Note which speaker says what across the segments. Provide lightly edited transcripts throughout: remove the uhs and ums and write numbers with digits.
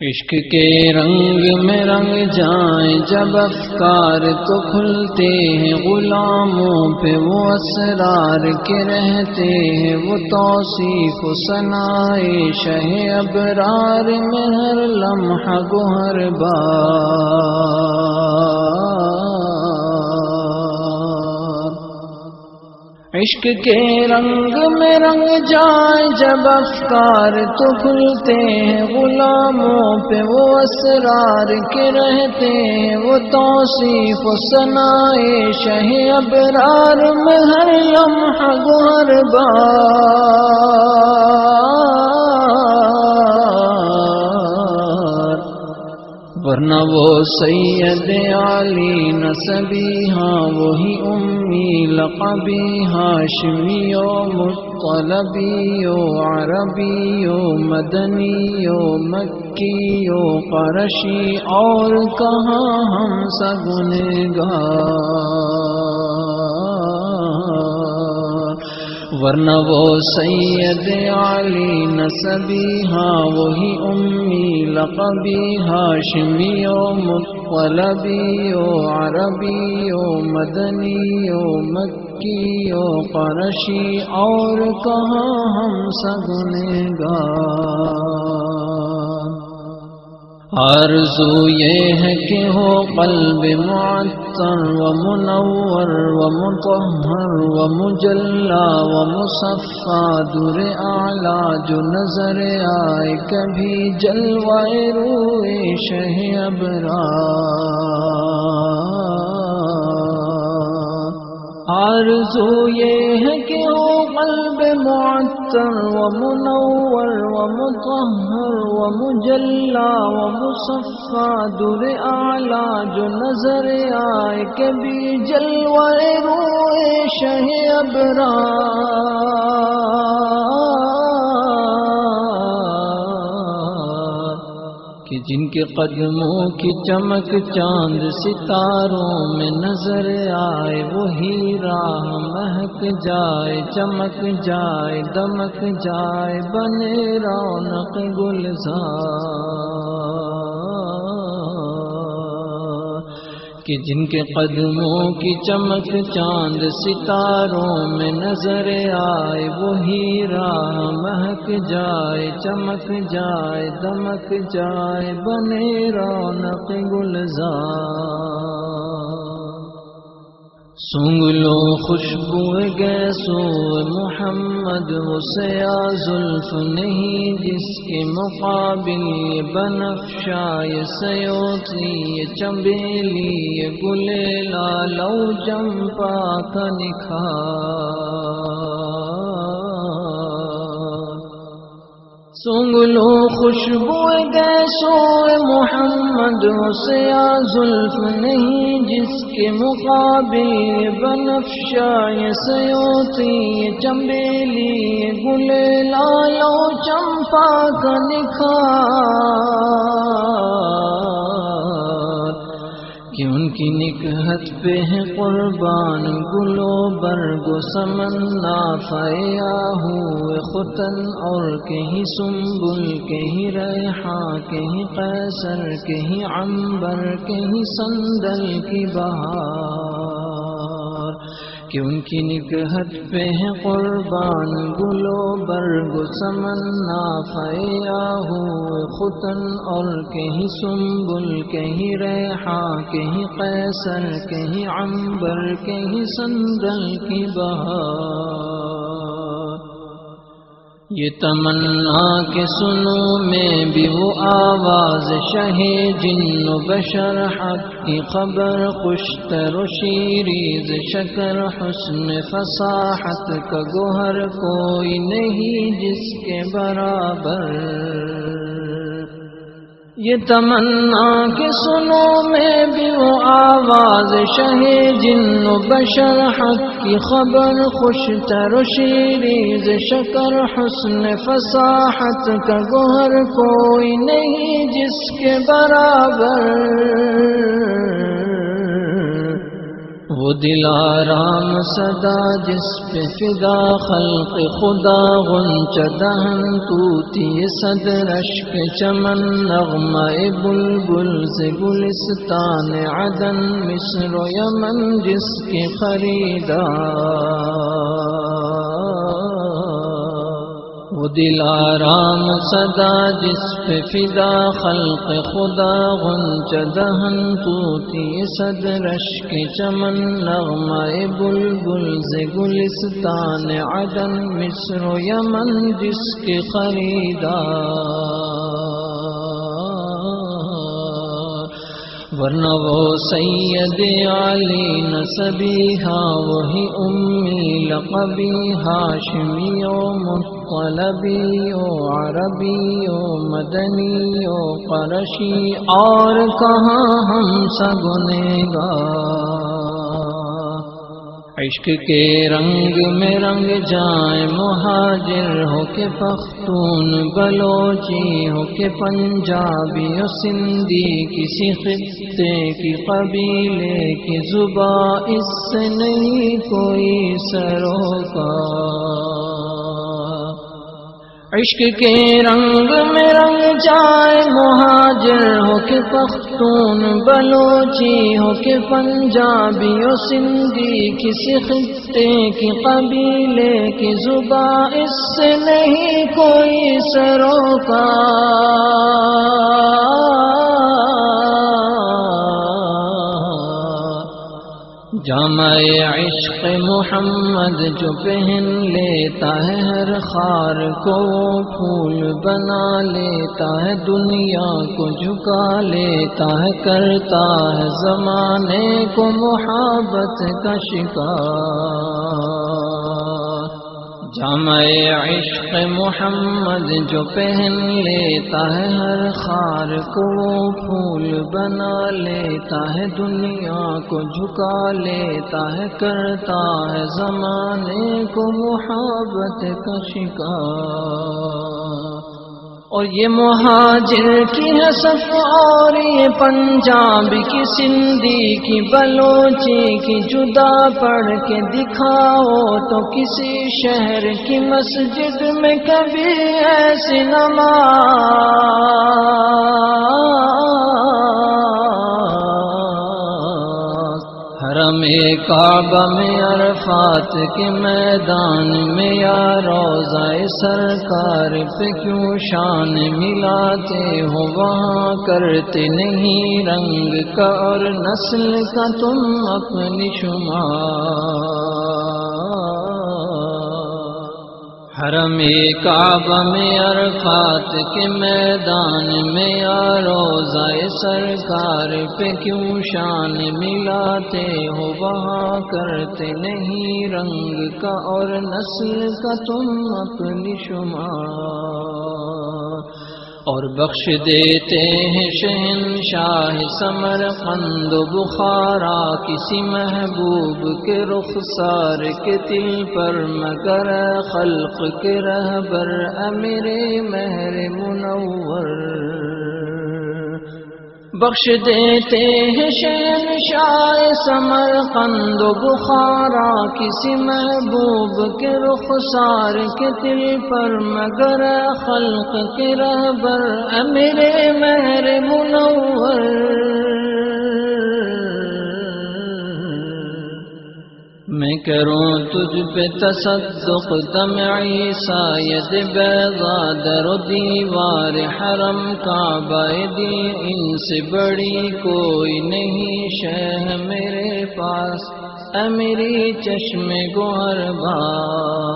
Speaker 1: عشق کے رنگ میں رنگ جائیں جب افکار تو کھلتے ہیں غلاموں پہ وہ اسرار کے رہتے ہیں وہ توصیف و ثنائے شہ ابرار میں ہر لمحہ گوہر عشق کے رنگ میں رنگ جائیں جب افکار تو کھلتے ہیں غلاموں پہ وہ اسرار کے رہتے ہیں وہ توصیف و ثنائے شہ ابرار میں ہر لمحہ گوہر ورنہ وہ سید علی نسبی ہاں وہی امی لقبی ہاشمی و مطلبی و عربی و مدنی و مکی و قرشی اور کہاں ہم سگنگار ورنہ وہ سید علی نسبی ہاں وہی امی لقبی ہاشمی و مطلبی و عربی و مدنی و مکی و قرشی اور کہاں ہم سگنگار آرزو یہ ہے کہ ہو قلب معطر و منور و مطہر و مجلا و مصفا در اعلیٰ جو نظر آئے کبھی جلوائے روئے شہ ابرار آرزو یہ ہے کہ ہو قلب معطر و منور و مطہر و مجلا و مصفا در اعلیٰ جو نظر آئے کبھی جلوائے روئے شہ ابرار کہ جن کے قدموں کی چمک چاند ستاروں میں نظر آئے وہی راہ مہک جائے چمک جائے دمک جائے بنے رونق گلزار کہ جن کے قدموں کی چمک چاند ستاروں میں نظر آئے وہی راہ مہک جائے چمک جائے دمک جائے بنے رونق گلزار سونگ لو خوشبو گیسو محمد مسیا زلف نہیں جس کے مقابل یہ بنفشا یہ سیوتی یہ چنبیلی یہ گلے لالو چمپا کا نکھار سونگ لو خوشبو گیسو محمد مسیا زلف نہیں جس کے مقابل بنفشا یہ سیوتی یہ چنبیلی یہ گلے لالو چمپا کا نکھار کہ ان کی نکہت پہ ہے قربان گلو برگ و سمنا فیا ہوئے ختن اور کہیں سنبل کہیں ریحاں کہیں قیصر کہیں عنبر کہیں سندل کی بہار کہ ان کی نکہت پہ ہے قربان گلو برگ و سمنا فیا ہوئے ختن اور کہیں سنبل کہیں ریحاں کہیں قیصر کہیں عنبر کہیں سندل کی بہار یہ تمنا کہ سنو میں بھی وہ آواز شہ جن و بشر حق کی خبر خوشتر و شیریز شکر حسن فصاحت کا گوہر کوئی نہیں جس کے برابر یہ تمنا کہ سنو میں بھی وہ آواز شہ جن و بشر حق کی خبر خوشتر و شیریز شکر حسن فصاحت کا گوہر کوئی نہیں جس کے برابر وہ دل آرام صدا جس پہ فدا خلق خدا غنچہ دہن طوطی صد رشک چمن نغمہ بلبل سے گلستان عدن مصر و یمن جس کے خریدار، وہ دل آرام صدا جس پہ فدا خلق خدا غنچہ دہن طوطی صد رشک چمن نغمہ بلبل سے گلستان عدن مصر و یمن جس کے خریدار، ورنہ وہ سید علی نسبی ہاں وہی امی لقبی ہاشمی و مطلبی و عربی و مدنی و قرشی، اور کہاں ہم سگنےگار، عشق کے رنگ میں رنگ جائیں مہاجر ہو کے پختون بلوچی ہو کے پنجابی و سندھی، کسی خطے کی قبیلے کی زباں اس سے نہیں کوئی سروکار، عشق کے رنگ میں رنگ جائے مہاجر ہو کے پختون بلوچی ہو کے پنجابی و سندھی، کسی خطے کی قبیلے کی زباں اس سے نہیں کوئی سروکار، جامع عشق محمد جو پہن لیتا ہے ہر خار کو پھول بنا لیتا ہے، دنیا کو جھکا لیتا ہے، کرتا ہے زمانے کو محبت کا شکار، جامع عشق محمد جو پہن لیتا ہے ہر خار کو پھول بنا لیتا ہے، دنیا کو جھکا لیتا ہے، کرتا ہے زمانے کو محبت کا شکار، اور یہ مہاجر کی حسف اور یہ پنجاب کی سندھی کی بلوچی کی جدا پڑھ کے دکھاؤ تو کسی شہر کی مسجد میں کبھی ایسی نماز، حرم کعبہ میں عرفات کے میدان میں یا روضہ سرکار پہ کیوں شان ملاتے ہو، وہاں کرتے نہیں رنگ کا اور نسل کا تم اپنی شمار، حرم کعبہ میں عرفات کے میدان میں یا روضہ سرکار پہ کیوں شان ملاتے ہو، وہاں کرتے نہیں رنگ کا اور نسل کا تم اپنی شمار، اور بخش دیتے ہیں شہنشاہ سمرقند و بخارا کسی محبوب کے رخسار کے دل پر، مگر خلق کے رہبر امیر مہر منور، بخش دیتے ہیں شہنشاہ سمرقند و بخارا کسی محبوب کے رخسار کے دل پر، مگر خلق کے رہبر امیر مہر منور، میں کروں تجھ پہ تصدق دمعی ساید بیضا در و دیوار حرم کعبہ دی، ان سے بڑی کوئی نہیں شہ میرے پاس اے میری چشم گوہر بار،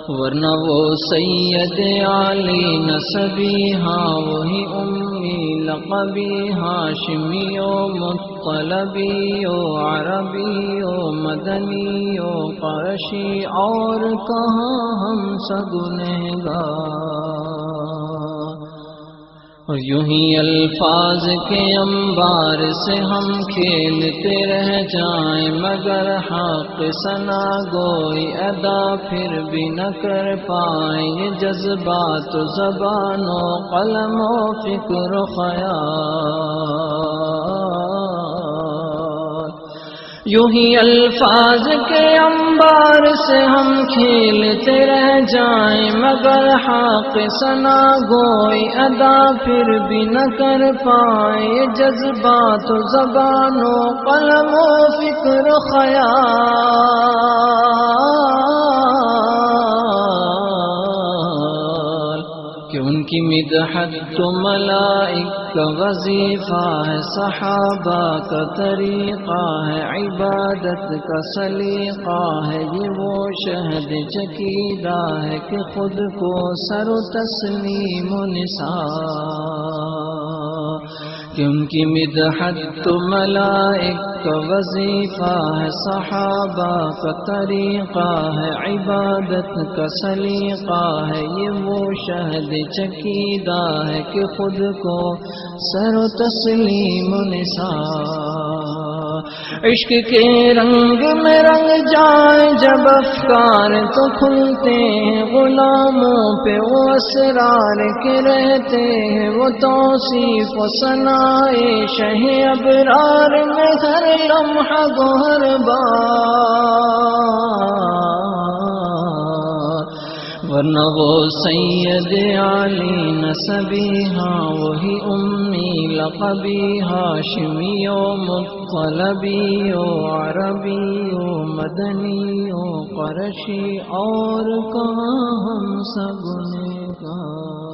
Speaker 1: ورنہ وہ سید علی نسبی ہاں وہی امی لقبی ہاشمی و مطلبی و عربی و مدنی و قرشی، اور کہاں ہم سگنےگار، اور یوں ہی الفاظ کے انبار سے ہم کھیلتے رہ جائیں، مگر حق ثنا گوئی ادا پھر بھی نہ کر پائیں، یہ جذبات و زبان و قلم و فکر و خیال، یوں ہی الفاظ کے انبار سے ہم کھیلتے رہ جائیں، مگر حق ثنا گوئی ادا پھر بھی نہ کر پائیں۔ یہ جذبات و زبان و قلم و فکر و خیال کہ ان کی مدحت تو ملائک کا وظیفہ ہے، صحابہ کا طریقہ ہے، عبادت کا سلیقہ ہے۔ یہ وہ شہد چکیدہ ہے کہ خود کو سر و تسلیم و نثار، کہ ان کی مدحت تو ملائک کا وظیفہ ہے، صحابہ کا طریقہ ہے، عبادت کا سلیقہ ہے۔ یہ وہ شہد چکیدہ ہے کہ خود کو سر و تسلیم و نثار۔ عشق کے رنگ میں رنگ جائیں جب افکار تو کھلتے ہیں، غلاموں پہ وہ اسرار کے رہتے ہیں، وہ توصیف و ثنائے شہ ابرار میں ہر لمحہ گوہر بار۔ ورنہ وہ سید علی نسبی ہاں، وہی امی لقبی، ہاشمی و مطلبی و عربی و مدنی و قرشی، اور کہاں ہم سب نے کہا